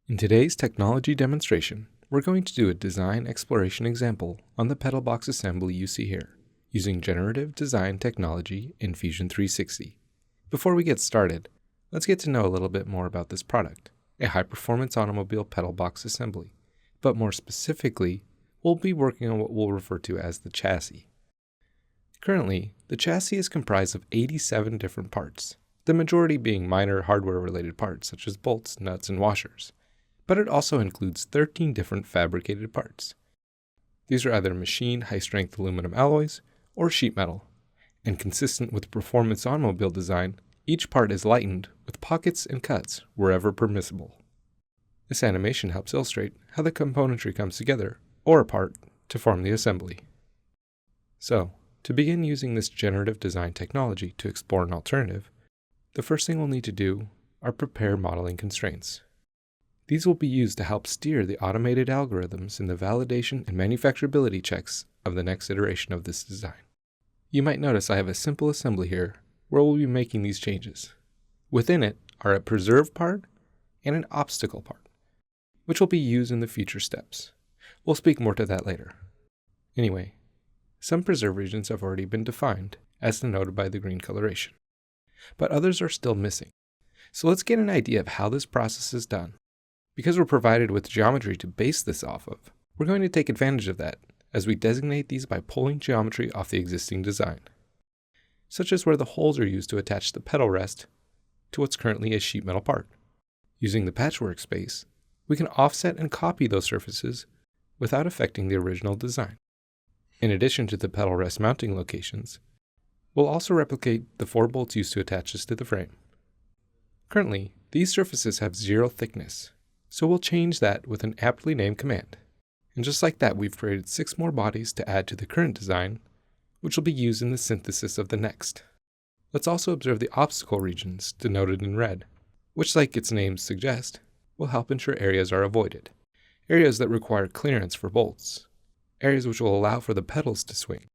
In today's technology demonstration, we're going to do a design exploration example on the pedal box assembly you see here, using generative design technology in Fusion 360. Before we get started, let's get to know a little bit more about this product, a high-performance automobile pedal box assembly. But more specifically, we'll be working on what we'll refer to as the chassis. Currently, the chassis is comprised of 87 different parts, the majority being minor hardware-related parts such as bolts, nuts, and washers. But it also includes 13 different fabricated parts. These are either machined high-strength aluminum alloys or sheet metal, and consistent with performance automobile design, each part is lightened with pockets and cuts wherever permissible. This animation helps illustrate how the componentry comes together or apart to form the assembly. So, to begin using this generative design technology to explore an alternative, the first thing we'll need to do are prepare modeling constraints. These will be used to help steer the automated algorithms in the validation and manufacturability checks of the next iteration of this design. You might notice I have a simple assembly here where we'll be making these changes. Within it are a preserve part and an obstacle part, which will be used in the future steps. We'll speak more to that later. Anyway, some preserve regions have already been defined, as denoted by the green coloration, but others are still missing. So let's get an idea of how this process is done. Because we're provided with geometry to base this off of, we're going to take advantage of that as we designate these by pulling geometry off the existing design, such as where the holes are used to attach the pedal rest to what's currently a sheet metal part. Using the patchwork space, we can offset and copy those surfaces without affecting the original design. In addition to the pedal rest mounting locations, we'll also replicate the 4 bolts used to attach this to the frame. Currently, these surfaces have 0 thickness, so we'll change that with an aptly named command. And just like that, we've created 6 more bodies to add to the current design, which will be used in the synthesis of the next. Let's also observe the obstacle regions denoted in red, which, like its name suggests, will help ensure areas are avoided. Areas that require clearance for bolts, areas which will allow for the pedals to swing,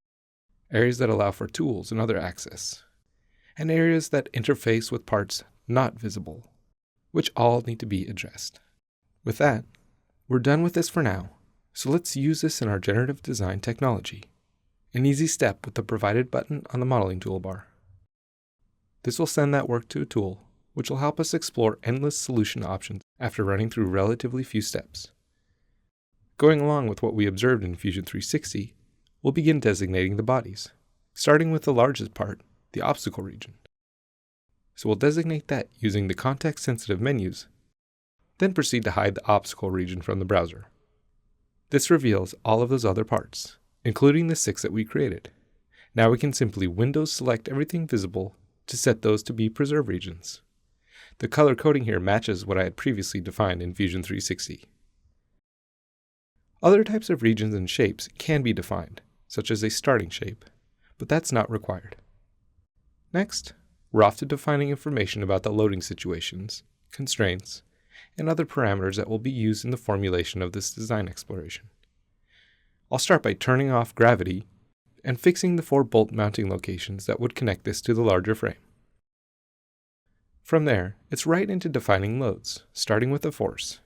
areas that allow for tools and other access, and areas that interface with parts not visible, which all need to be addressed. With that, we're done with this for now, so let's use this in our generative design technology. An easy step with the provided button on the modeling toolbar. This will send that work to a tool, which will help us explore endless solution options after running through relatively few steps. Going along with what we observed in Fusion 360, we'll begin designating the bodies, starting with the largest part, the obstacle region. So we'll designate that using the context-sensitive menus, then proceed to hide the obstacle region from the browser. This reveals all of those other parts, including the 6 that we created. Now we can simply Windows select everything visible to set those to be preserve regions. The color coding here matches what I had previously defined in Fusion 360. Other types of regions and shapes can be defined, such as a starting shape, but that's not required. Next, we're off to defining information about the loading situations, constraints, and other parameters that will be used in the formulation of this design exploration. I'll start by turning off gravity and fixing the 4 bolt mounting locations that would connect this to the larger frame. From there, it's right into defining loads, starting with a force.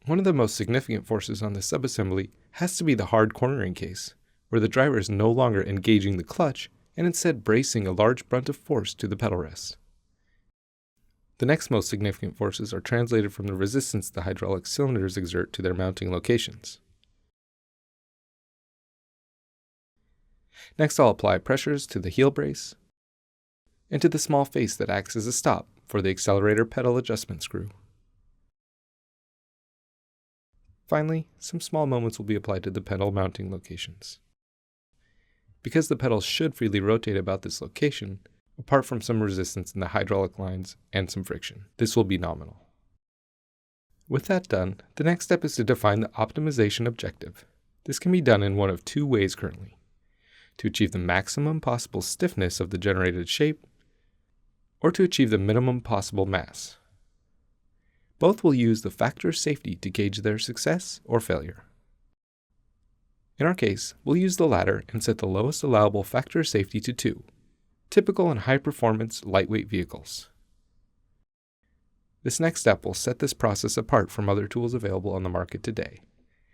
One of the most significant forces on this subassembly has to be the hard cornering case, where the driver is no longer engaging the clutch and instead bracing a large brunt of force to the pedal rest. The next most significant forces are translated from the resistance the hydraulic cylinders exert to their mounting locations. Next, I'll apply pressures to the heel brace and to the small face that acts as a stop for the accelerator pedal adjustment screw. Finally, some small moments will be applied to the pedal mounting locations. Because the pedals should freely rotate about this location, apart from some resistance in the hydraulic lines and some friction, this will be nominal. With that done, the next step is to define the optimization objective. This can be done in one of 2 ways currently: to achieve the maximum possible stiffness of the generated shape, or to achieve the minimum possible mass. Both will use the factor of safety to gauge their success or failure. In our case, we'll use the latter and set the lowest allowable factor of safety to 2, typical in high-performance, lightweight vehicles. This next step will set this process apart from other tools available on the market today.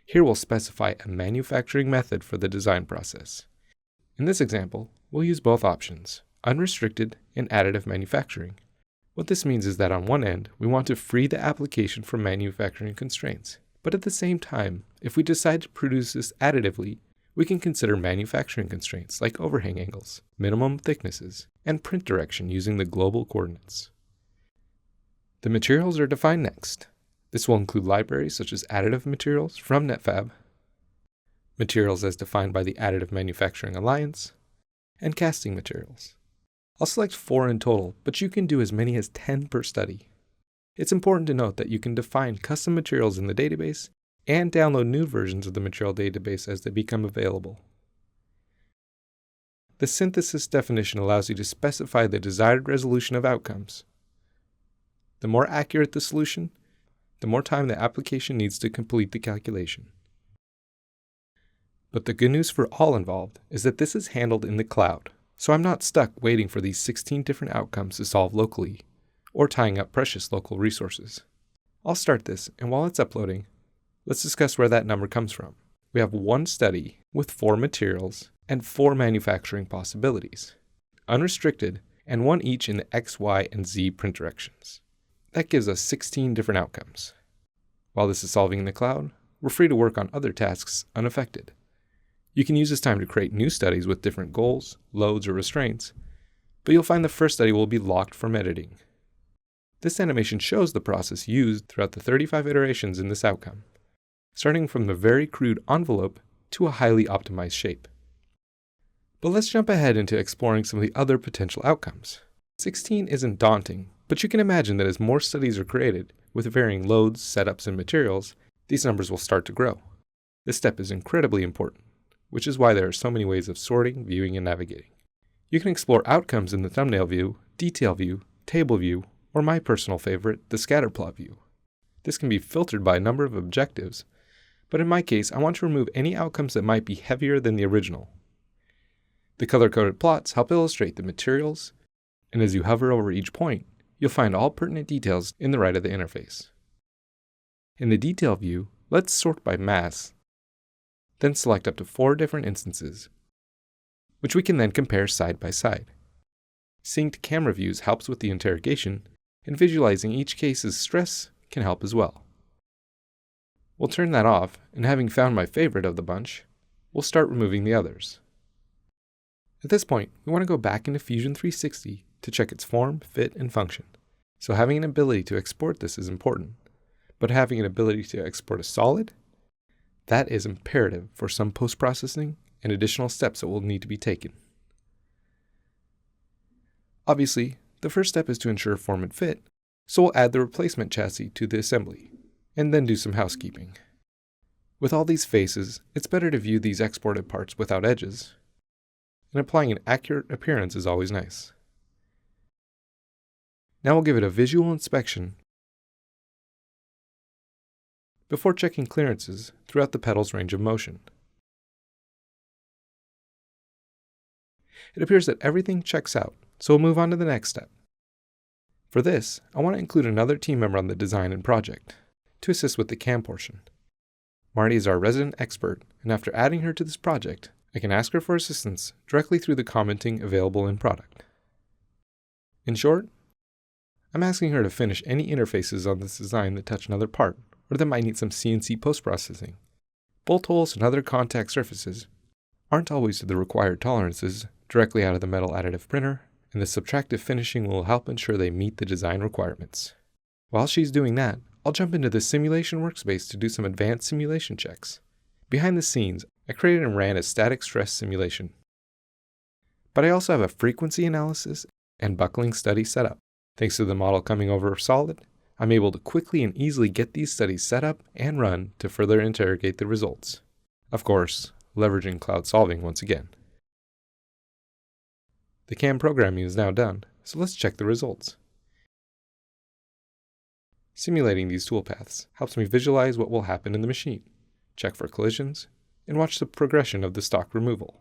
Here we'll specify a manufacturing method for the design process. In this example, we'll use both options, unrestricted and additive manufacturing. What this means is that on one end, we want to free the application from manufacturing constraints. But at the same time, if we decide to produce this additively, we can consider manufacturing constraints like overhang angles, minimum thicknesses, and print direction using the global coordinates. The materials are defined next. This will include libraries such as additive materials from NetFab, materials as defined by the Additive Manufacturing Alliance, and casting materials. I'll select 4 in total, but you can do as many as 10 per study. It's important to note that you can define custom materials in the database and download new versions of the material database as they become available. The synthesis definition allows you to specify the desired resolution of outcomes. The more accurate the solution, the more time the application needs to complete the calculation. But the good news for all involved is that this is handled in the cloud, so I'm not stuck waiting for these 16 different outcomes to solve locally, or tying up precious local resources. I'll start this, and while it's uploading, let's discuss where that number comes from. We have 1 study with 4 materials and 4 manufacturing possibilities, unrestricted, and 1 each in the X, Y, and Z print directions. That gives us 16 different outcomes. While this is solving in the cloud, we're free to work on other tasks unaffected. You can use this time to create new studies with different goals, loads, or restraints, but you'll find the first study will be locked from editing. This animation shows the process used throughout the 35 iterations in this outcome, starting from the very crude envelope to a highly optimized shape. But let's jump ahead into exploring some of the other potential outcomes. 16 isn't daunting, but you can imagine that as more studies are created, with varying loads, setups, and materials, these numbers will start to grow. This step is incredibly important, which is why there are so many ways of sorting, viewing, and navigating. You can explore outcomes in the thumbnail view, detail view, table view, or my personal favorite, the scatterplot view. This can be filtered by a number of objectives, but in my case, I want to remove any outcomes that might be heavier than the original. The color-coded plots help illustrate the materials, and as you hover over each point, you'll find all pertinent details in the right of the interface. In the detail view, let's sort by mass, then select up to 4 different instances, which we can then compare side by side. Synced camera views helps with the interrogation, and visualizing each case's stress can help as well. We'll turn that off, and having found my favorite of the bunch, we'll start removing the others. At this point, we want to go back into Fusion 360 to check its form, fit, and function. So having an ability to export this is important, but having an ability to export a solid, that is imperative for some post-processing and additional steps that will need to be taken. Obviously, the first step is to ensure form and fit, so we'll add the replacement chassis to the assembly, and then do some housekeeping. With all these faces, it's better to view these exported parts without edges, and applying an accurate appearance is always nice. Now we'll give it a visual inspection before checking clearances throughout the pedal's range of motion. It appears that everything checks out, so we'll move on to the next step. For this, I want to include another team member on the design and project to assist with the CAM portion. Marty is our resident expert, and after adding her to this project, I can ask her for assistance directly through the commenting available in product. In short, I'm asking her to finish any interfaces on this design that touch another part, or that might need some CNC post-processing. Bolt holes and other contact surfaces aren't always to the required tolerances directly out of the metal additive printer, and the subtractive finishing will help ensure they meet the design requirements. While she's doing that, I'll jump into the simulation workspace to do some advanced simulation checks. Behind the scenes, I created and ran a static stress simulation. But I also have a frequency analysis and buckling study set up. Thanks to the model coming over solid, I'm able to quickly and easily get these studies set up and run to further interrogate the results. Of course, leveraging cloud solving once again. The CAM programming is now done, so let's check the results. Simulating these toolpaths helps me visualize what will happen in the machine, check for collisions, and watch the progression of the stock removal.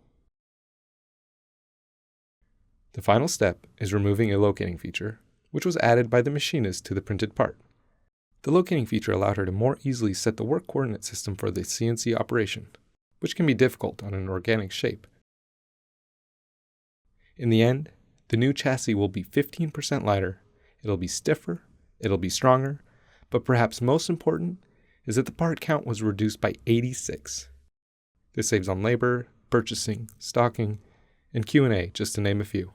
The final step is removing a locating feature, which was added by the machinist to the printed part. The locating feature allowed her to more easily set the work coordinate system for the CNC operation, which can be difficult on an organic shape. In the end, the new chassis will be 15% lighter, it'll be stiffer, it'll be stronger, but perhaps most important is that the part count was reduced by 86. This saves on labor, purchasing, stocking, and Q&A, just to name a few.